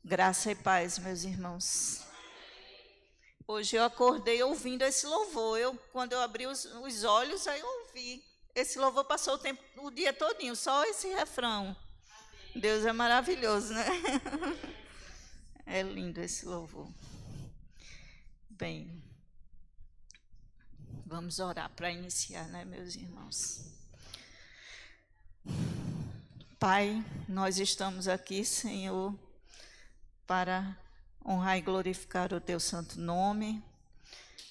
Graça e paz, meus irmãos. Hoje eu acordei ouvindo esse louvor. Quando eu abri os olhos, aí eu ouvi. Esse louvor passou o dia todinho, só esse refrão. Deus é maravilhoso, né? É lindo esse louvor. Bem, vamos orar para iniciar, né, meus irmãos? Pai, nós estamos aqui, Senhor, para honrar e glorificar o teu santo nome,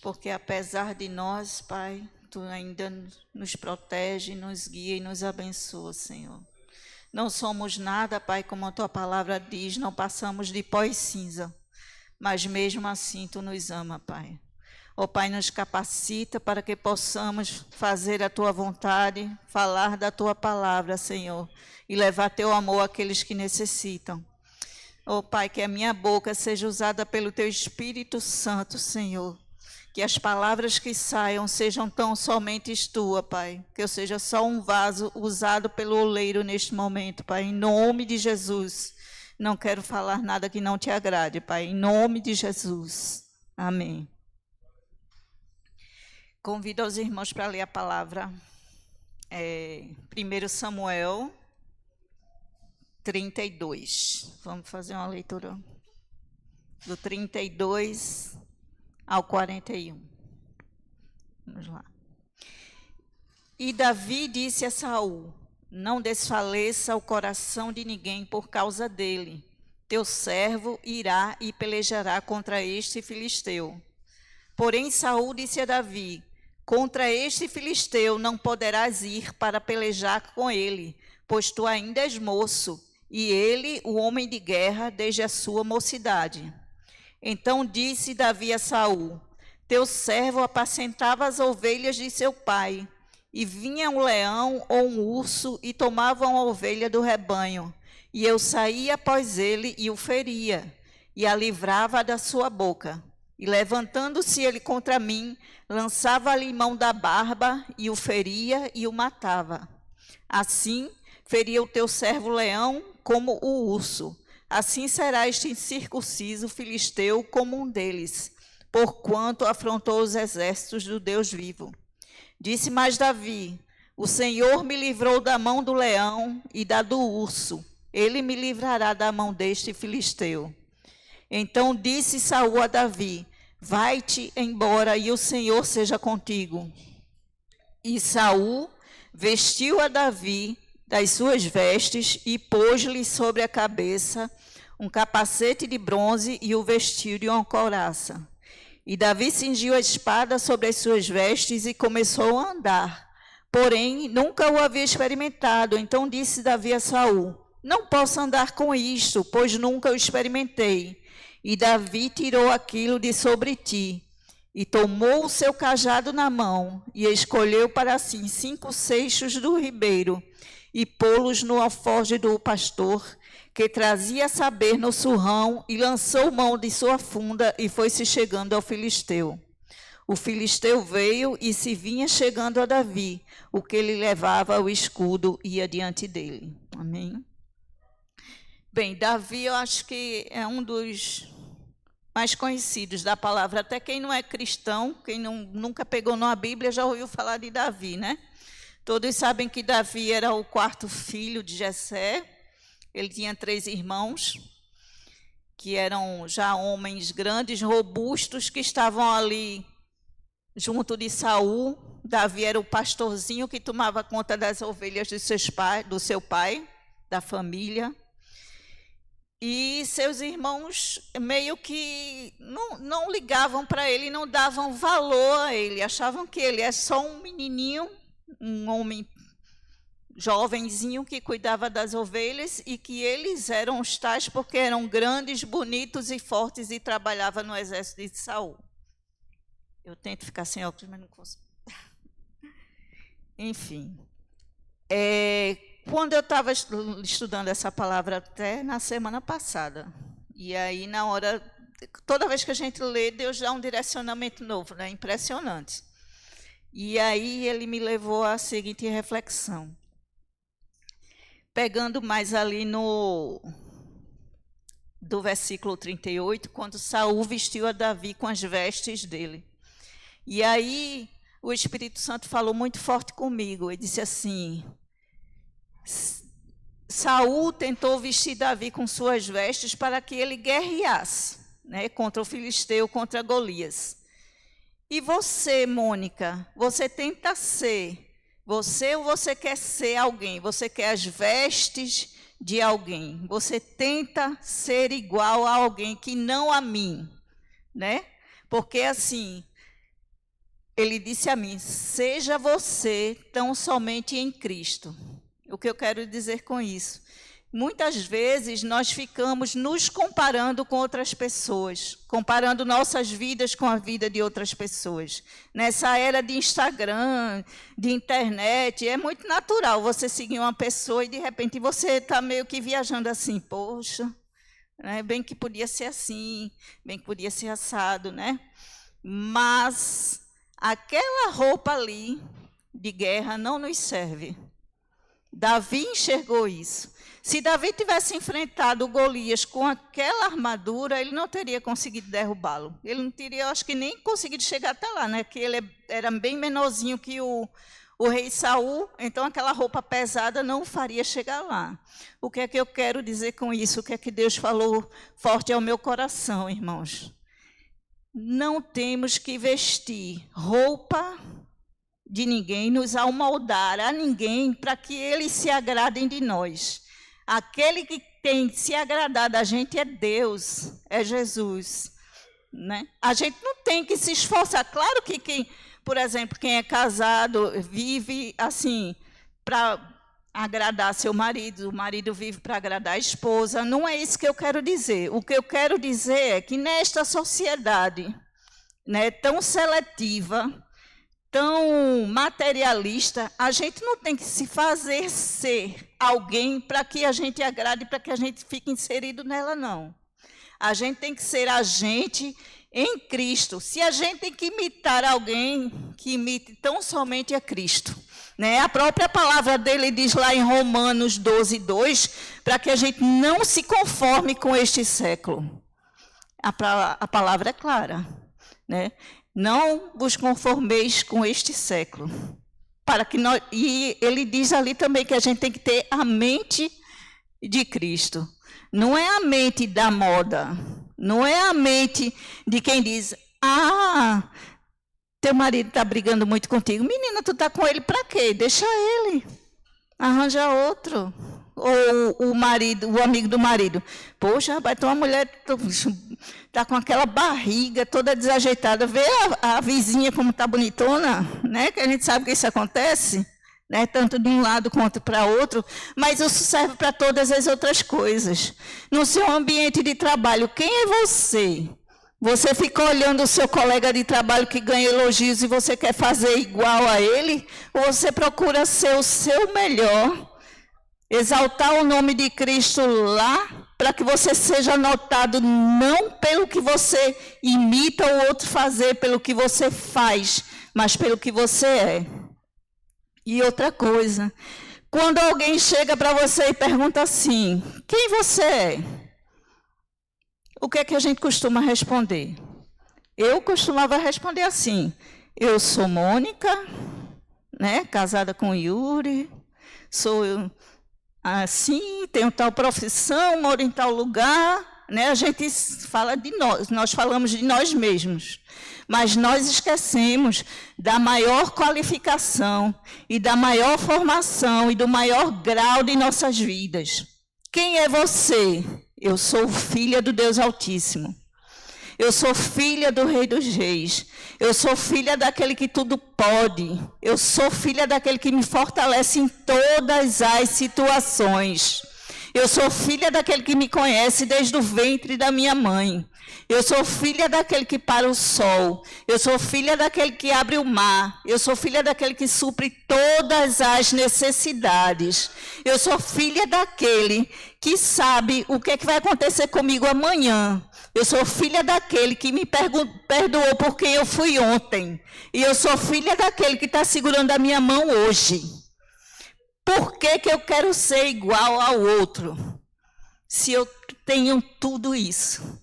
porque apesar de nós, Pai, tu ainda nos protege, nos guia e nos abençoa, Senhor. Não somos nada, Pai, como a tua palavra diz, não passamos de pó e cinza, mas mesmo assim tu nos ama, Pai. Ó Pai, nos capacita para que possamos fazer a tua vontade, falar da tua palavra, Senhor, e levar teu amor àqueles que necessitam. Ó Pai, que a minha boca seja usada pelo teu Espírito Santo, Senhor. Que as palavras que saiam sejam tão somente tua, Pai. Que eu seja só um vaso usado pelo oleiro neste momento, Pai. Em nome de Jesus. Não quero falar nada que não te agrade, Pai. Em nome de Jesus. Amém. Convido os irmãos para ler a palavra. 1 Samuel 32. Vamos fazer uma leitura do 32 ao 41. Vamos lá. E Davi disse a Saul: não desfaleça o coração de ninguém por causa dele. Teu servo irá e pelejará contra este filisteu. Porém Saul disse a Davi: contra este filisteu não poderás ir para pelejar com ele, pois tu ainda és moço, e ele, o homem de guerra, desde a sua mocidade. Então disse Davi a Saul: teu servo apacentava as ovelhas de seu pai, e vinha um leão ou um urso e tomava uma ovelha do rebanho, e eu saía após ele e o feria, e a livrava da sua boca. E levantando-se ele contra mim, lançava-lhe mão da barba, e o feria e o matava. Assim feria o teu servo leão como o urso. Assim será este incircunciso filisteu como um deles, porquanto afrontou os exércitos do Deus vivo. Disse mais Davi: o Senhor me livrou da mão do leão e da do urso. Ele me livrará da mão deste filisteu. Então disse Saul a Davi: vai-te embora e o Senhor seja contigo. E Saul vestiu a Davi das suas vestes e pôs-lhe sobre a cabeça um capacete de bronze e o vestiu de uma couraça. E Davi cingiu a espada sobre as suas vestes e começou a andar. Porém, nunca o havia experimentado. Então disse Davi a Saul: não posso andar com isto, pois nunca o experimentei. E Davi tirou aquilo de sobre ti, e tomou o seu cajado na mão, e escolheu para si 5 seixos do ribeiro, e pô-los no alforje do pastor, que trazia a saber no surrão, e lançou mão de sua funda, e foi-se chegando ao filisteu. O filisteu veio e se vinha chegando a Davi, o que ele levava o escudo ia diante dele. Amém? Bem, Davi eu acho que é um dos mais conhecidos da palavra. Até quem não é cristão, quem nunca pegou numa Bíblia, já ouviu falar de Davi, né? Todos sabem que Davi era o 4º filho de Jessé. Ele tinha 3 irmãos, que eram já homens grandes, robustos, que estavam ali junto de Saul. Davi era o pastorzinho que tomava conta das ovelhas do seu pai, da família. E seus irmãos meio que não ligavam para ele, não davam valor a ele. Achavam que ele é só um menininho, um homem jovenzinho que cuidava das ovelhas e que eles eram os tais porque eram grandes, bonitos e fortes e trabalhavam no exército de Saul. Eu tento ficar sem óculos, mas não consigo. Enfim. Quando eu estava estudando essa palavra até na semana passada, e aí na hora, toda vez que a gente lê, Deus dá um direcionamento novo, né? Impressionante. E aí ele me levou à seguinte reflexão. Pegando mais ali no do versículo 38, quando Saul vestiu a Davi com as vestes dele. E aí o Espírito Santo falou muito forte comigo, e disse assim: Saul tentou vestir Davi com suas vestes para que ele guerreasse, né, contra o filisteu, contra Golias. E você, Mônica, você tenta ser, ou você quer ser alguém? Você quer as vestes de alguém? Você tenta ser igual a alguém que não a mim, né? Porque assim, ele disse a mim: seja você tão somente em Cristo. O que eu quero dizer com isso? Muitas vezes nós ficamos nos comparando com outras pessoas, comparando nossas vidas com a vida de outras pessoas. Nessa era de Instagram, de internet, é muito natural você seguir uma pessoa e de repente você está meio que viajando assim: poxa, né, bem que podia ser assim, bem que podia ser assado, né? Mas aquela roupa ali de guerra não nos serve. Davi enxergou isso. Se Davi tivesse enfrentado Golias com aquela armadura, ele não teria conseguido derrubá-lo. Ele não teria, acho que, nem conseguido chegar até lá, né? Que ele era bem menorzinho que o rei Saul, então aquela roupa pesada não o faria chegar lá. O que é que eu quero dizer com isso? O que é que Deus falou forte ao meu coração, irmãos? Não temos que vestir roupa de ninguém, nos amoldar a ninguém para que eles se agradem de nós. Aquele que tem se agradar da gente é Deus, é Jesus, né? A gente não tem que se esforçar. Claro que quem, por exemplo, quem é casado vive assim para agradar seu marido, o marido vive para agradar a esposa. Não é isso que eu quero dizer. O que eu quero dizer é que nesta sociedade, né, tão seletiva, tão materialista, a gente não tem que se fazer ser alguém para que a gente agrade, para que a gente fique inserido nela, não. A gente tem que ser a gente em Cristo. Se a gente tem que imitar alguém, que imite tão somente a Cristo, né? A própria palavra dele diz lá em Romanos 12:2, para que a gente não se conforme com este século. A palavra é clara, né? Não vos conformeis com este século. Para que nós, e ele diz ali também que a gente tem que ter a mente de Cristo. Não é a mente da moda. Não é a mente de quem diz: ah, teu marido está brigando muito contigo. Menina, tu está com ele para quê? Deixa ele. Arranja outro. Ou o marido, o amigo do marido: poxa, rapaz, tua mulher está com aquela barriga toda desajeitada. Vê a vizinha como está bonitona, né? Que a gente sabe que isso acontece, né? Tanto de um lado quanto para outro. Mas isso serve para todas as outras coisas. No seu ambiente de trabalho, quem é você? Você fica olhando o seu colega de trabalho que ganha elogios e você quer fazer igual a ele? Ou você procura ser o seu melhor? Exaltar o nome de Cristo lá, para que você seja notado não pelo que você imita o outro fazer, pelo que você faz, mas pelo que você é. E outra coisa, quando alguém chega para você e pergunta assim: quem você é? O que é que a gente costuma responder? Eu costumava responder assim: eu sou Mônica, né, casada com Yuri, sou assim, tenho tal profissão, moro em tal lugar, né? A gente fala de nós falamos de nós mesmos, mas nós esquecemos da maior qualificação e da maior formação e do maior grau de nossas vidas. Quem é você? Eu sou filha do Deus Altíssimo. Eu sou filha do Rei dos Reis. Eu sou filha daquele que tudo pode. Eu sou filha daquele que me fortalece em todas as situações. Eu sou filha daquele que me conhece desde o ventre da minha mãe. Eu sou filha daquele que para o sol. Eu sou filha daquele que abre o mar. Eu sou filha daquele que supre todas as necessidades. Eu sou filha daquele que sabe o que é que vai acontecer comigo amanhã. Eu sou filha daquele que me perdoou por quem eu fui ontem. E eu sou filha daquele que está segurando a minha mão hoje. Por que que eu quero ser igual ao outro? se eu tenho tudo isso?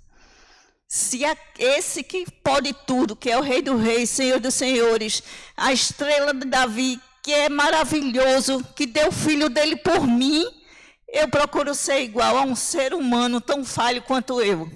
Se esse que pode tudo, que é o Rei dos Reis, Senhor dos Senhores, a estrela de Davi, que é maravilhoso, que deu o filho dele por mim, eu procuro ser igual a um ser humano tão falho quanto eu.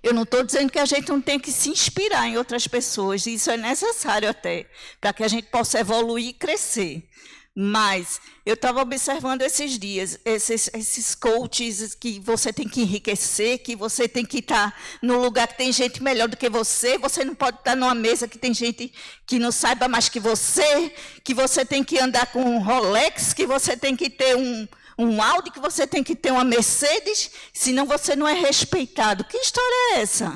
Eu não estou dizendo que a gente não tem que se inspirar em outras pessoas, isso é necessário até, para que a gente possa evoluir e crescer. Mas eu estava observando esses dias, esses coaches que você tem que enriquecer, que você tem que estar no lugar que tem gente melhor do que você não pode estar numa mesa que tem gente que não saiba mais que você tem que andar com um Rolex, que você tem que ter um Audi, que você tem que ter uma Mercedes, senão você não é respeitado. Que história é essa?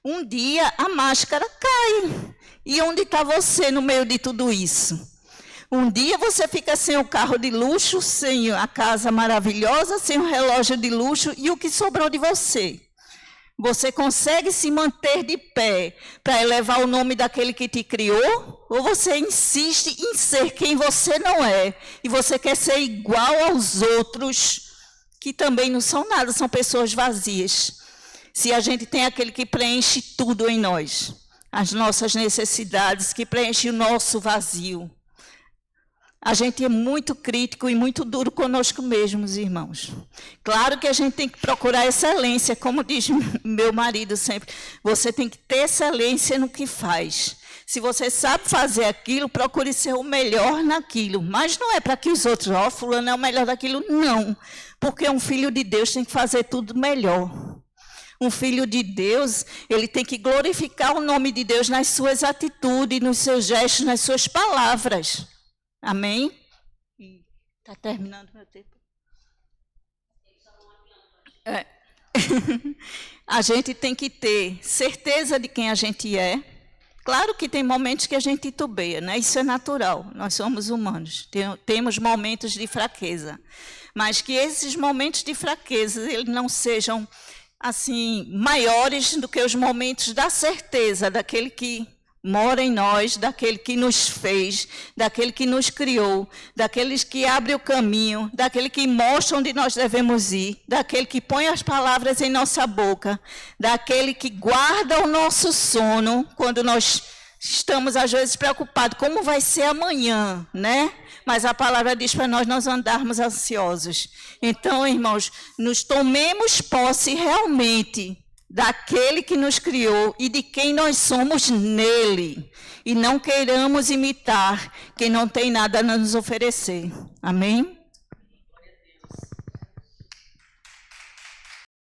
Um dia a máscara cai. E onde está você no meio de tudo isso? Um dia você fica sem o carro de luxo, sem a casa maravilhosa, sem o relógio de luxo, e o que sobrou de você? Você consegue se manter de pé para elevar o nome daquele que te criou? Ou você insiste em ser quem você não é? E você quer ser igual aos outros, que também não são nada, são pessoas vazias. Se a gente tem aquele que preenche tudo em nós, as nossas necessidades, que preenche o nosso vazio. A gente é muito crítico e muito duro conosco mesmos, irmãos. Claro que a gente tem que procurar excelência, como diz meu marido sempre. Você tem que ter excelência no que faz. Se você sabe fazer aquilo, procure ser o melhor naquilo. Mas não é para que os outros, fulano é o melhor daquilo, não. Porque um filho de Deus tem que fazer tudo melhor. Um filho de Deus, ele tem que glorificar o nome de Deus nas suas atitudes, nos seus gestos, nas suas palavras. Amém? Está terminando meu tempo. A gente tem que ter certeza de quem a gente é. Claro que tem momentos que a gente titubeia, né? Isso é natural, nós somos humanos, temos momentos de fraqueza. Mas que esses momentos de fraqueza, eles não sejam assim, maiores do que os momentos da certeza daquele que mora em nós, daquele que nos fez, daquele que nos criou, daqueles que abre o caminho, daquele que mostra onde nós devemos ir, daquele que põe as palavras em nossa boca, daquele que guarda o nosso sono quando nós estamos às vezes preocupados, como vai ser amanhã, né? Mas a palavra diz para nós não andarmos ansiosos. Então, irmãos, nos tomemos posse realmente daquele que nos criou e de quem nós somos nele. E não queiramos imitar quem não tem nada a nos oferecer. Amém?